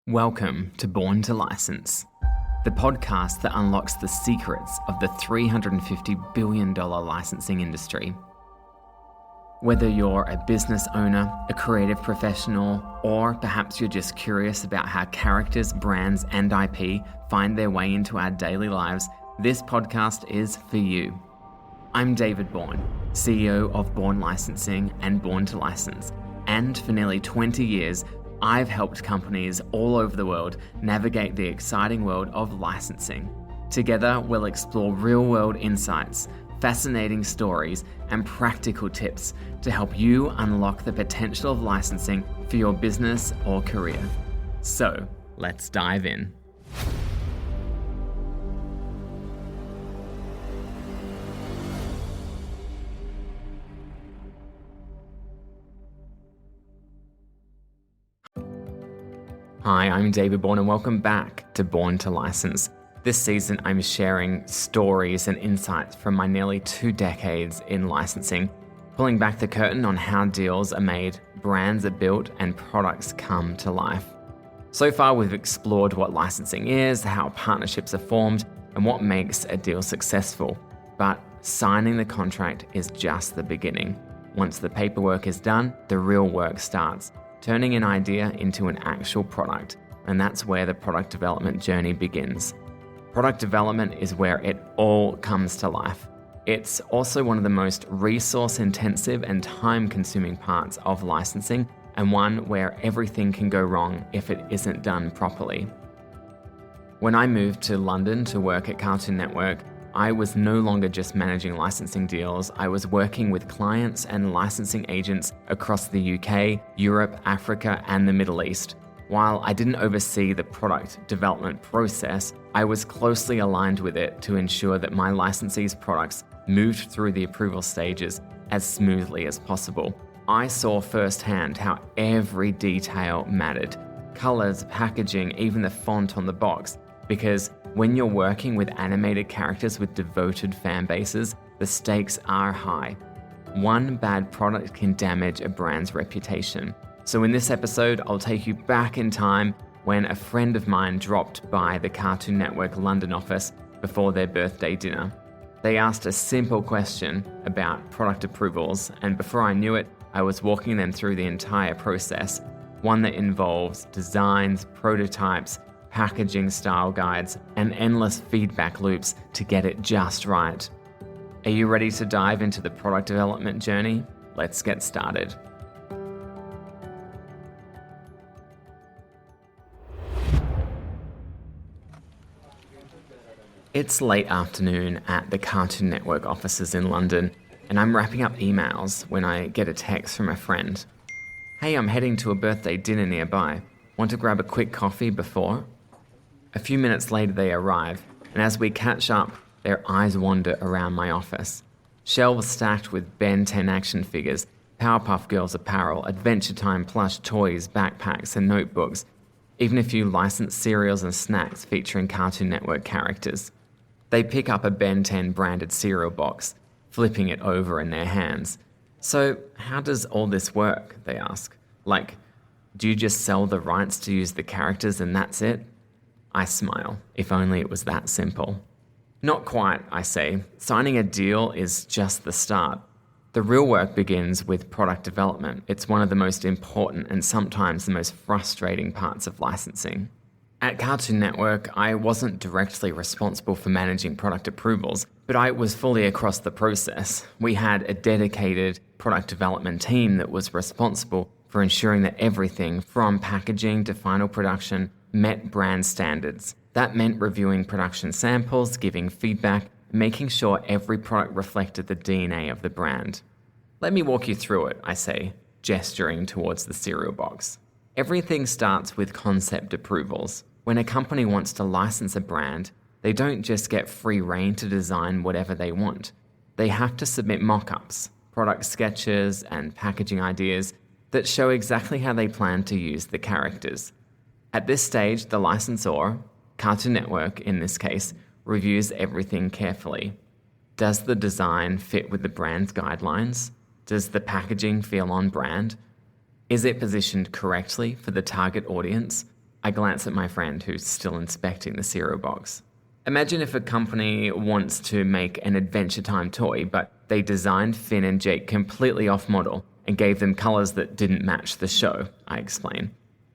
Welcome to Born to License, the podcast that unlocks the secrets of the $350 billion licensing industry. Whether you're a business owner, a creative professional, or perhaps you're just curious about how characters, brands, and IP find their way into our daily lives, this podcast is for you. I'm David Bourne, CEO of Born Licensing and Born to License, and for nearly 20 years, I've helped companies all over the world navigate the exciting world of licensing. Together, we'll explore real-world insights, fascinating stories, and practical tips to help you unlock the potential of licensing for your business or career. So, let's dive in. Hi, I'm David Bourne and welcome back to Born to License. This season, I'm sharing stories and insights from my nearly 2 decades in licensing, pulling back the curtain on how deals are made, brands are built, and products come to life. So far, we've explored what licensing is, how partnerships are formed, and what makes a deal successful. But signing the contract is just the beginning. Once the paperwork is done, the real work starts, turning an idea into an actual product, and that's where the product development journey begins. Product development is where it all comes to life. It's also one of the most resource-intensive and time-consuming parts of licensing, and one where everything can go wrong if it isn't done properly. When I moved to London to work at Cartoon Network, I was no longer just managing licensing deals, I was working with clients and licensing agents across the UK, Europe, Africa, and the Middle East. While I didn't oversee the product development process, I was closely aligned with it to ensure that my licensees' products moved through the approval stages as smoothly as possible. I saw firsthand how every detail mattered. Colors, packaging, even the font on the box, because when you're working with animated characters with devoted fan bases, the stakes are high. One bad product can damage a brand's reputation. So in this episode, I'll take you back in time when a friend of mine dropped by the Cartoon Network London office before their birthday dinner. They asked a simple question about product approvals, and before I knew it, I was walking them through the entire process, one that involves designs, prototypes, packaging style guides, and endless feedback loops to get it just right. Are you ready to dive into the product development journey? Let's get started. It's late afternoon at the Cartoon Network offices in London, and I'm wrapping up emails when I get a text from a friend. Hey, I'm heading to a birthday dinner nearby. Want to grab a quick coffee before? A few minutes later they arrive, and as we catch up, their eyes wander around my office. Shelves stacked with Ben 10 action figures, Powerpuff Girls apparel, Adventure Time plush toys, backpacks, and notebooks, even a few licensed cereals and snacks featuring Cartoon Network characters. They pick up a Ben 10 branded cereal box, flipping it over in their hands. So, how does all this work? They ask. Like, do you just sell the rights to use the characters and that's it? I smile, if only it was that simple. Not quite, I say. Signing a deal is just the start. The real work begins with product development. It's one of the most important and sometimes the most frustrating parts of licensing. At Cartoon Network, I wasn't directly responsible for managing product approvals, but I was fully across the process. We had a dedicated product development team that was responsible for ensuring that everything from packaging to final production met brand standards. That meant reviewing production samples, giving feedback, making sure every product reflected the DNA of the brand. Let me walk you through it, I say, gesturing towards the cereal box. Everything starts with concept approvals. When a company wants to license a brand, they don't just get free rein to design whatever they want. They have to submit mock-ups, product sketches, and packaging ideas that show exactly how they plan to use the characters. At this stage, the licensor, Cartoon Network in this case, reviews everything carefully. Does the design fit with the brand's guidelines? Does the packaging feel on brand? Is it positioned correctly for the target audience? I glance at my friend who's still inspecting the cereal box. Imagine if a company wants to make an Adventure Time toy, but they designed Finn and Jake completely off-model and gave them colors that didn't match the show, I explain.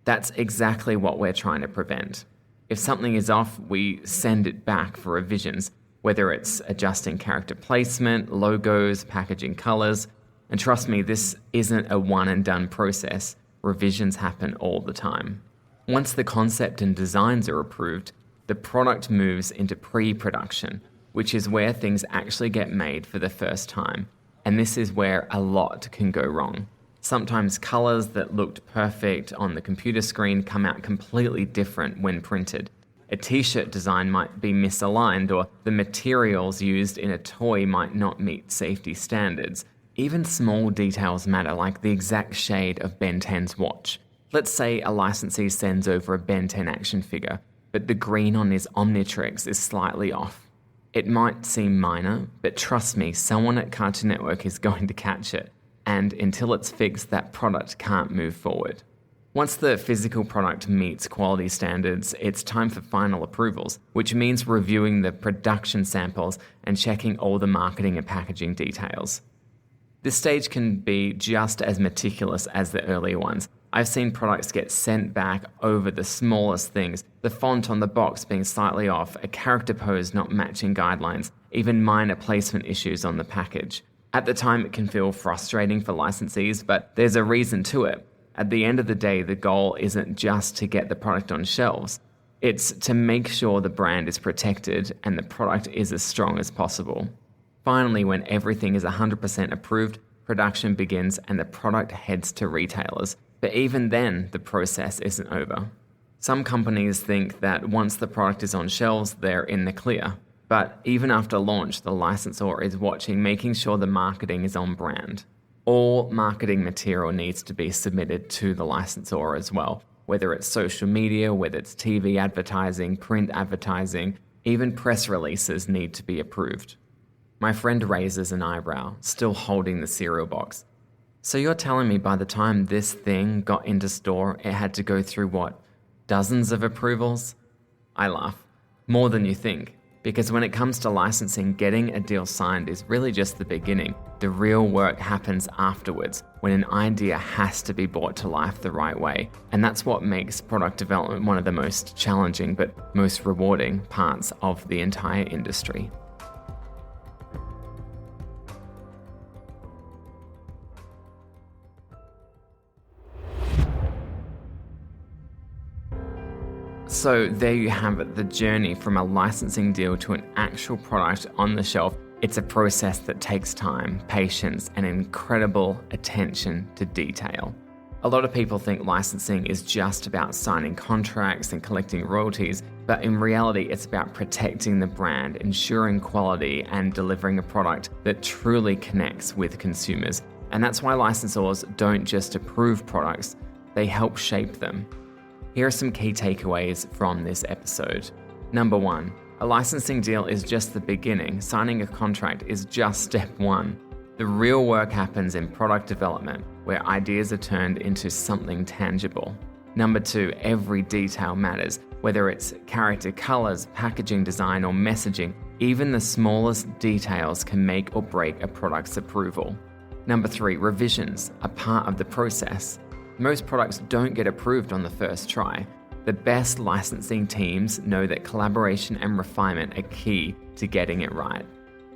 That's exactly what we're trying to prevent. If something is off, we send it back for revisions, whether it's adjusting character placement, logos, packaging colors. And trust me, this isn't a one-and-done process. Revisions happen all the time. Once the concept and designs are approved, the product moves into pre-production, which is where things actually get made for the first time. And this is where a lot can go wrong. Sometimes colors that looked perfect on the computer screen come out completely different when printed. A t-shirt design might be misaligned, or the materials used in a toy might not meet safety standards. Even small details matter, like the exact shade of Ben 10's watch. Let's say a licensee sends over a Ben 10 action figure, but the green on his Omnitrix is slightly off. It might seem minor, but trust me, someone at Cartoon Network is going to catch it. And until it's fixed, that product can't move forward. Once the physical product meets quality standards, it's time for final approvals, which means reviewing the production samples and checking all the marketing and packaging details. This stage can be just as meticulous as the earlier ones. I've seen products get sent back over the smallest things, the font on the box being slightly off, a character pose not matching guidelines, even minor placement issues on the package. At the time, it can feel frustrating for licensees, but there's a reason to it. At the end of the day, the goal isn't just to get the product on shelves. It's to make sure the brand is protected and the product is as strong as possible. Finally, when everything is 100% approved, production begins and the product heads to retailers. But even then, the process isn't over. Some companies think that once the product is on shelves, they're in the clear. But even after launch, the licensor is watching, making sure the marketing is on brand. All marketing material needs to be submitted to the licensor as well, whether it's social media, whether it's TV advertising, print advertising, even press releases need to be approved. My friend raises an eyebrow, still holding the cereal box. So you're telling me by the time this thing got into store, it had to go through what, dozens of approvals? I laugh. More than you think. Because when it comes to licensing, getting a deal signed is really just the beginning. The real work happens afterwards, when an idea has to be brought to life the right way. And that's what makes product development one of the most challenging but most rewarding parts of the entire industry. So there you have it, the journey from a licensing deal to an actual product on the shelf. It's a process that takes time, patience, and incredible attention to detail. A lot of people think licensing is just about signing contracts and collecting royalties, but in reality, it's about protecting the brand, ensuring quality, and delivering a product that truly connects with consumers. And that's why licensors don't just approve products, they help shape them. Here are some key takeaways from this episode. Number 1, a licensing deal is just the beginning. Signing a contract is just step 1. The real work happens in product development, where ideas are turned into something tangible. Number 2, every detail matters, whether it's character colors, packaging design, or messaging. Even the smallest details can make or break a product's approval. Number 3, revisions are part of the process. Most products don't get approved on the first try. The best licensing teams know that collaboration and refinement are key to getting it right.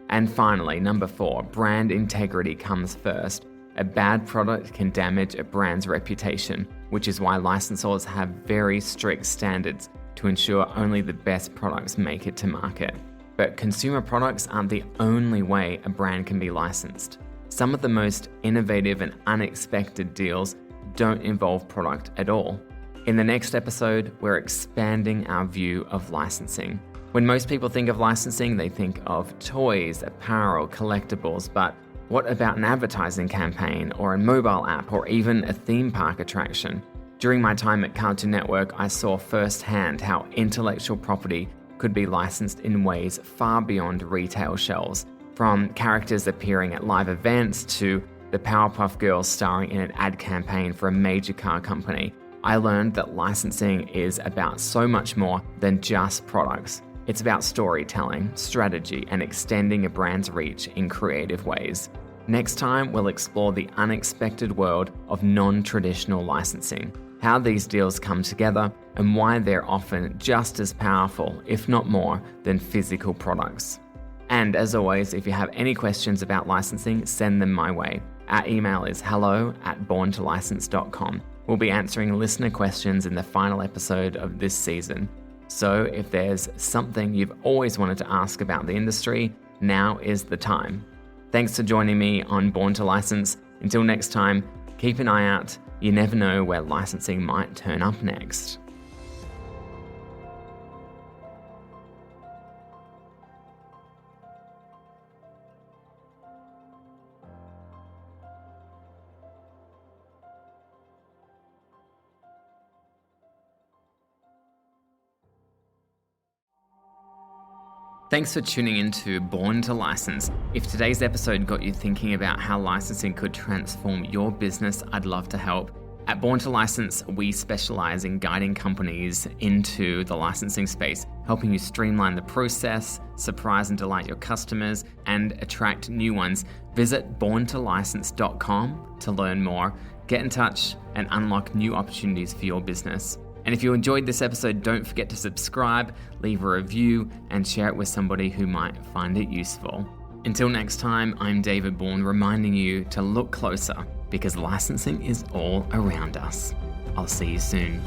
And finally, number 4, brand integrity comes first. A bad product can damage a brand's reputation, which is why licensors have very strict standards to ensure only the best products make it to market. But consumer products aren't the only way a brand can be licensed. Some of the most innovative and unexpected deals don't involve product at all. In the next episode, we're expanding our view of licensing. When most people think of licensing, they think of toys, apparel, collectibles, but what about an advertising campaign or a mobile app or even a theme park attraction? During my time at Cartoon Network, I saw firsthand how intellectual property could be licensed in ways far beyond retail shelves, from characters appearing at live events to the Powerpuff Girls starring in an ad campaign for a major car company. I learned that licensing is about so much more than just products. It's about storytelling, strategy, and extending a brand's reach in creative ways. Next time, we'll explore the unexpected world of non-traditional licensing, how these deals come together, and why they're often just as powerful, if not more, than physical products. And as always, if you have any questions about licensing, send them my way. Our email is hello@borntolicense.com. We'll be answering listener questions in the final episode of this season. So if there's something you've always wanted to ask about the industry, now is the time. Thanks for joining me on Born to License. Until next time, keep an eye out. You never know where licensing might turn up next. Thanks for tuning in to Born to License. If today's episode got you thinking about how licensing could transform your business, I'd love to help. At Born to License, we specialize in guiding companies into the licensing space, helping you streamline the process, surprise and delight your customers, and attract new ones. Visit borntolicense.com to learn more, get in touch, and unlock new opportunities for your business. And if you enjoyed this episode, don't forget to subscribe, leave a review, and share it with somebody who might find it useful. Until next time, I'm David Bourne, reminding you to look closer because licensing is all around us. I'll see you soon.